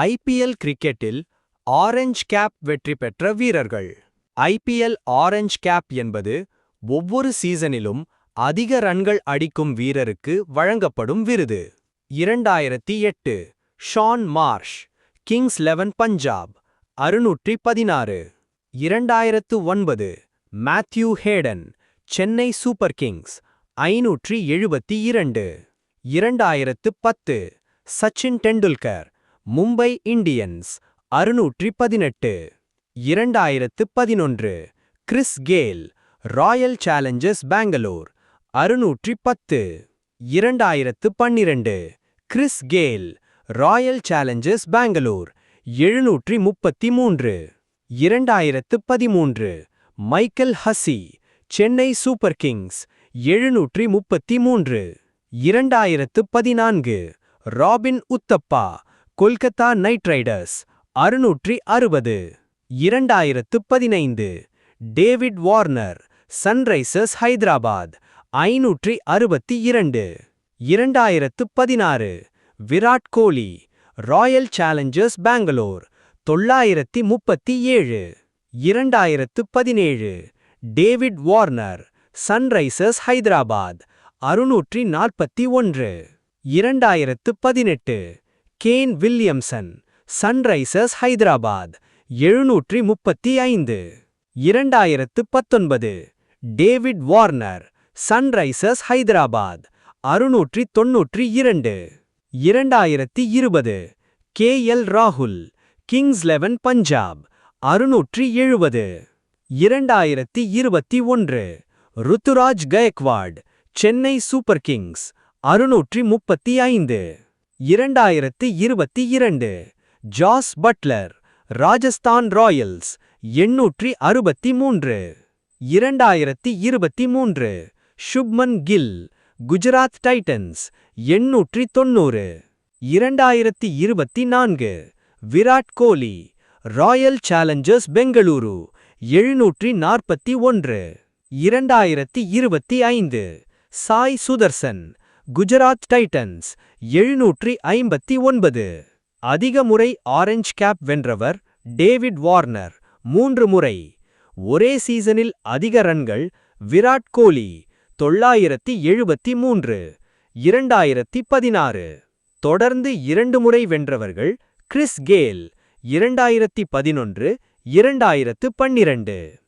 IPL கிரிக்கெட்டில் orange gap வெற்றி பெற்ற வீரர்கள். ஐபிஎல் ஆரஞ்ச் கேப் என்பது ஒவ்வொரு சீசனிலும் அதிக ரன்கள் அடிக்கும் வீரருக்கு வழங்கப்படும் விருது. 2008 Shaun Marsh, Kings 11 Punjab 616. 2009 Matthew Hayden, Chennai Super Kings 572. 2010 Sachin Tendulkar, Mumbai Indians 618. 2011 Chris Gayle, Royal Challengers Bangalore 610. 2012 Chris Gayle, Royal Challengers Bangalore 733. 2013 Michael Hussey, Chennai Super Kings 733. 2014 Robin Uthappa, Kolkata Knight Riders 660. 2015 David Warner, Sunrisers Hyderabad 562. 2016 Virat Kohli, Royal Challengers Bangalore 937. 2017 David Warner, Sunrisers Hyderabad 641. 2018 Kane Williamson, Sunrisers Hyderabad 735. 2019 David Warner, Sunrisers Hyderabad 692. 2020 KL ராகுல், Kings 11 Punjab 670. 2021 Ruturaj Gaikwad, Chennai Super Kings 635. 2022 Jos Buttler, Rajasthan Royals 863. 2023 Shubman Gill, Gujarat Titans 890. 2024 Virat Kohli, Royal Challengers Bengaluru 741. 2025 Sai Sudharsan, Gujarat Titans 759. அதிக முறை orange cap வென்றவர் David Warner 3 முறை. ஒரே சீசனில் அதிக ரன்கள் விராட் கோலி 973. 2016 தொடர்ந்து 2 முறை வென்றவர்கள் கிறிஸ் கெயில் 2011, 2012.